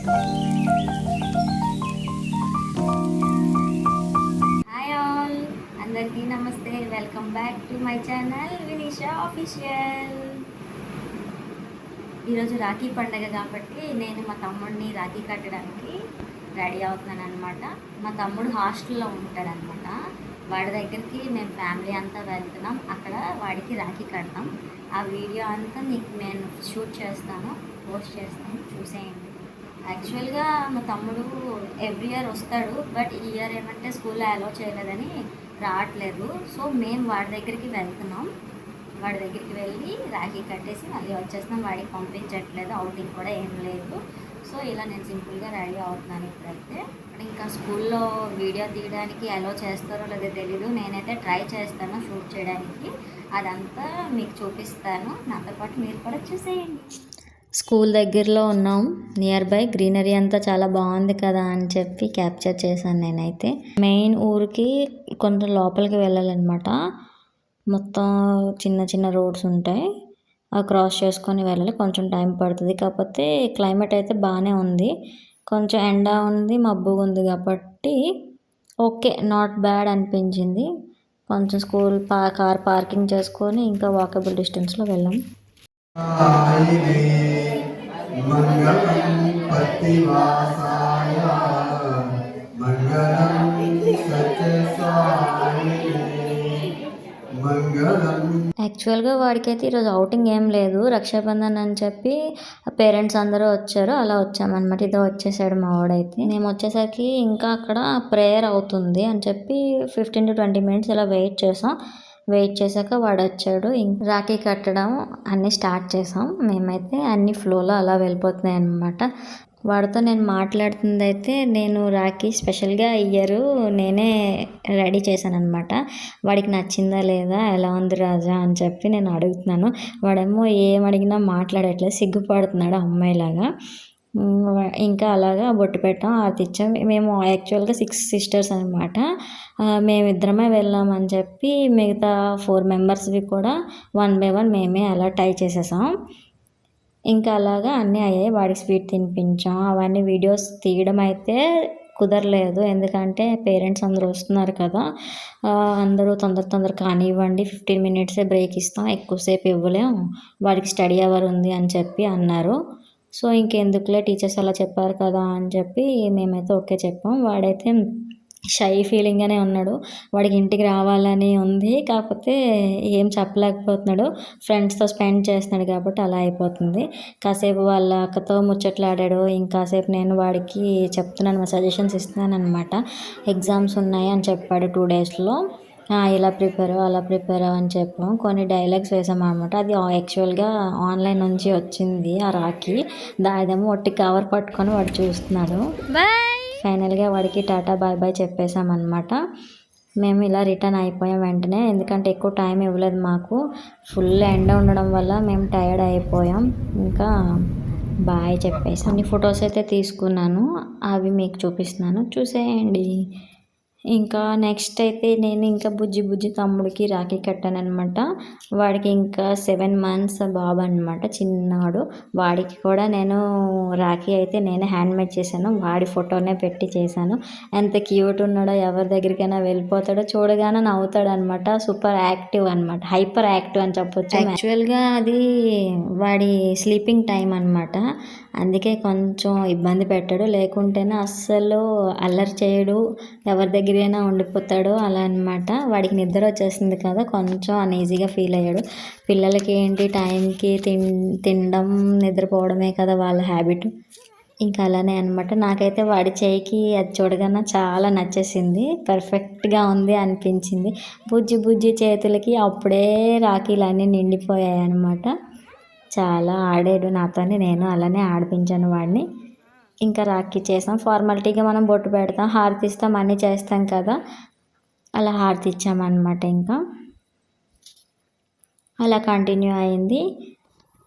Hi all, అందరికీ నమస్తే. Welcome back to my channel Vinisha official. ఈరోజు రాఖీ పండగ కాబట్టి నేను మా తమ్ముడిని రాఖీ కట్టడానికి రెడీ అవుతున్నాను అనమాట. మా తమ్ముడు హాస్టల్లో ఉంటాడనమాట. వాడి దగ్గరికి మేము ఫ్యామిలీ అంతా వెళ్తున్నాం. అక్కడ వాడికి రాఖీ కడతాం. ఆ వీడియో అంతా నీకు నేను షూట్ చేస్తాను, పోస్ట్ చేస్తాను, చూసేయండి. యాక్చువల్గా మా తమ్ముడు ఎవ్రీ ఇయర్ వస్తాడు, బట్ ఈ ఇయర్ ఏమంటే స్కూల్లో అలో చేయలేదని రావట్లేదు. సో మేము వాడి దగ్గరికి వెళ్తున్నాం. వాడి దగ్గరికి వెళ్ళి రాఖీ కట్టేసి మళ్ళీ వచ్చేస్తున్నాం. వాడికి పంపించట్లేదు, అవుటింగ్ కూడా ఏం లేదు. సో ఇలా నేను సింపుల్గా రెడీ అవుతున్నాను ఇప్పుడైతే. ఇంకా స్కూల్లో వీడియో తీయడానికి అలో చేస్తారో లేదో తెలీదు. నేనైతే ట్రై చేస్తాను షూట్ చేయడానికి. అదంతా మీకు చూపిస్తాను. నాతో పాటు మీరు కూడా చూసేయండి. స్కూల్ దగ్గరలో ఉన్నాం. నియర్ బై గ్రీనరీ అంతా చాలా బాగుంది కదా అని చెప్పి క్యాప్చర్ చేశాను నేనైతే. మెయిన్ ఊరికి కొంత లోపలికి వెళ్ళాలన్నమాట. మొత్తం చిన్న చిన్న రోడ్స్ ఉంటాయి, అవి క్రాస్ చేసుకొని వెళ్ళాలి. కొంచెం టైం పడుతుంది. కాకపోతే క్లైమేట్ అయితే బాగానే ఉంది. కొంచెం ఎండ ఉంది, మబ్బుగా ఉంది కాబట్టి ఓకే, నాట్ బ్యాడ్ అనిపించింది. కొంచెం స్కూల్ కార్ పార్కింగ్ చేసుకొని ఇంకా వాకబుల్ డిస్టెన్స్లో వెళ్ళాం. మంగళం ప్రతివాసాయ మంగళం యాక్చువల్గా వాడికైతే ఈరోజు అవుటింగ్ ఏం లేదు. రక్షాబంధన్ అని చెప్పి పేరెంట్స్ అందరూ వచ్చారు, అలా వచ్చామన్నమాట. ఇదో వచ్చేసాడు మా వాడైతే. మేము వచ్చేసరికి ఇంకా అక్కడ ప్రేయర్ అవుతుంది అని చెప్పి 15 to 20 minutes ఇలా వెయిట్ చేసాం. వెయిట్ చేశాక వాడు వచ్చాడు. రాఖీ కట్టడం అన్నీ స్టార్ట్ చేసాం. మేమైతే అన్ని ఫ్లోలో అలా వెళ్ళిపోతున్నాయి అన్నమాట. వాడితో నేను మాట్లాడుతుంది అయితే, నేను రాఖీ స్పెషల్గా ఇయర్ నేనే రెడీ చేశాను అనమాట. వాడికి నచ్చిందా లేదా, ఎలా ఉంది రాజా అని చెప్పి నేను అడుగుతున్నాను. వాడేమో ఏం అడిగినా మాట్లాడట్లేదు, సిగ్గుపడుతున్నాడు అమ్మాయిలాగా. ఇంకా అలాగా బొట్టు పెట్టాం, అది ఇచ్చాం. మేము యాక్చువల్గా 6 sisters అనమాట. మేమిద్దరమే వెళ్ళామని చెప్పి మిగతా 4 members కూడా 1 by 1 మేమే అలా టై చేసేసాం. ఇంకా అలాగా అన్నీ అయ్యాయి. వాడికి స్వీట్ తినిపించాం. అవన్నీ వీడియోస్ తీయడం అయితే కుదరలేదు, ఎందుకంటే పేరెంట్స్ అందరూ వస్తున్నారు కదా. అందరూ తొందర కానివ్వండి, 15 minutes బ్రేక్ ఇస్తాం, ఎక్కువసేపు ఇవ్వలేం, వాడికి స్టడీ అవర్ ఉంది అని చెప్పి అన్నారు. సో ఇంకెందుకులే, టీచర్స్ అలా చెప్పారు కదా అని చెప్పి మేమైతే ఓకే చెప్పాం. వాడైతే షై ఫీలింగ్గానే ఉన్నాడు. వాడికి ఇంటికి రావాలని ఉంది, కాకపోతే ఏం చెప్పలేకపోతున్నాడు. ఫ్రెండ్స్తో స్పెండ్ చేస్తున్నాడు కాబట్టి అలా అయిపోతుంది. కాసేపు వాళ్ళ అక్కతో ముచ్చట్లాడాడు. ఇంకాసేపు నేను వాడికి చెప్తున్నాను, మా సజెషన్స్ ఇస్తున్నాను అనమాట. ఎగ్జామ్స్ ఉన్నాయి అని చెప్పాడు 2 daysలో. ఇలా ప్రిపేర్ అలా ప్రిపేర్ అని చెప్పాం. కొన్ని డైలాగ్స్ వేసాం అనమాట. అది యాక్చువల్గా ఆన్లైన్ నుంచి వచ్చింది ఆ రాఖీ. దానిదేమో ఒట్టి కవర్ పట్టుకొని వాడు చూస్తున్నాడు. ఫైనల్గా వాడికి టాటా బాయ్ బాయ్ చెప్పేసామన్నమాట. మేము ఇలా రిటర్న్ అయిపోయాం వెంటనే, ఎందుకంటే ఎక్కువ టైం ఇవ్వలేదు మాకు. ఫుల్ ఎండ ఉండడం వల్ల మేము టైర్డ్ అయిపోయాం. ఇంకా బాయ్ చెప్పేసి కొన్ని ఫొటోస్ అయితే తీసుకున్నాను, అవి మీకు చూపిస్తున్నాను, చూసేయండి. ఇంకా నెక్స్ట్ అయితే నేను ఇంకా బుజ్జి తమ్ముడికి రాఖీ కట్టాను అనమాట. వాడికి ఇంకా 7 months బాబు అనమాట, చిన్నాడు. వాడికి కూడా నేను రాఖీ అయితే నేనే హ్యాండ్మేడ్ చేశాను. వాడి ఫోటోనే పెట్టి చేశాను. ఎంత క్యూట్ ఉన్నాడో, ఎవరి దగ్గరికైనా వెళ్ళిపోతాడో, చూడగానే నవ్వుతాడు అనమాట. సూపర్ యాక్టివ్ అనమాట, హైపర్ యాక్టివ్ అని చెప్పొచ్చు. యాక్చువల్గా అది వాడి స్లీపింగ్ టైం అనమాట, అందుకే కొంచెం ఇబ్బంది పెట్టాడు. లేకుంటేనే అస్సలు అల్లరి చేయడు, ఎవరి దగ్గరైనా ఉండిపోతాడు అలా అనమాట. వాడికి నిద్ర వచ్చేసింది కదా, కొంచెం అన్ఈజీగా ఫీల్ అయ్యాడు. పిల్లలకి ఏంటి, టైంకి తినడం నిద్రపోవడమే కదా వాళ్ళ హ్యాబిట్. ఇంకా అలానే అనమాట. నాకైతే వాడి చేయికి అది చూడగానే చాలా నచ్చేసింది, పర్ఫెక్ట్గా ఉంది అనిపించింది. బుజ్జి చేతులకి అప్పుడే రాఖీలు అన్నీ నిండిపోయాయి అనమాట. చాలా ఆడాడు నాతోని, నేను అలానే ఆడిపించాను వాడిని. ఇంకా రాఖీ చేసాం. ఫార్మాలిటీగా మనం బొట్టు పెడతాం, హారతి ఇస్తాం, అన్నీ చేస్తాం కదా, అలా హారతి ఇచ్చామన్నమాట. ఇంకా అలా కంటిన్యూ అయింది.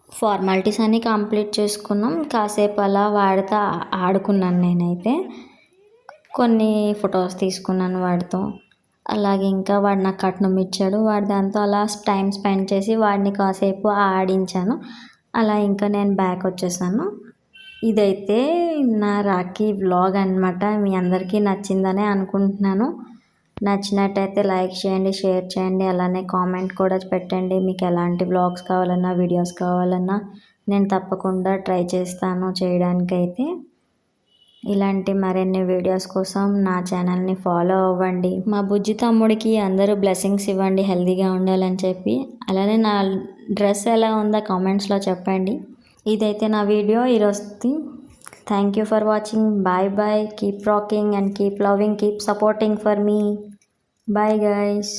ఫార్మాలిటీస్ అన్నీ కంప్లీట్ చేసుకున్నాం. కాసేపు అలా వాడితో ఆడుకున్నాను నేనైతే. కొన్ని ఫొటోస్ తీసుకున్నాను వాడితో. అలాగే ఇంకా వాడు నాకు కట్నం ఇచ్చాడు. వాడి దాంతో అలా టైం స్పెండ్ చేసి వాడిని కాసేపు ఆడించాను. అలా ఇంకా నేను బ్యాక్ వచ్చేసాను. ఇదైతే నా రాఖీ వ్లాగ్ అన్నమాట. మీ అందరికీ నచ్చిందనే అనుకుంటున్నాను. నచ్చినట్టయితే లైక్ చేయండి, షేర్ చేయండి, అలానే కామెంట్ కూడా పెట్టండి. మీకు ఎలాంటి వ్లాగ్స్ కావాలన్నా, వీడియోస్ కావాలన్నా నేను తప్పకుండా ట్రై చేస్తాను చేయడానికైతే. ఇలాంటి మరిన్ని వీడియోస్ కోసం నా ఛానల్ని ఫాలో అవ్వండి. మా బుజ్జి తమ్ముడికి అందరూ బ్లెస్సింగ్స్ ఇవ్వండి హెల్తీగా ఉండాలని చెప్పి. అలానే నా డ్రెస్ ఎలా ఉందో కామెంట్స్లో చెప్పండి. ఇదైతే నా వీడియో ఈరోజుది. Thank you for watching. Bye bye. Keep rocking and keep loving, keep supporting for me. Bye guys.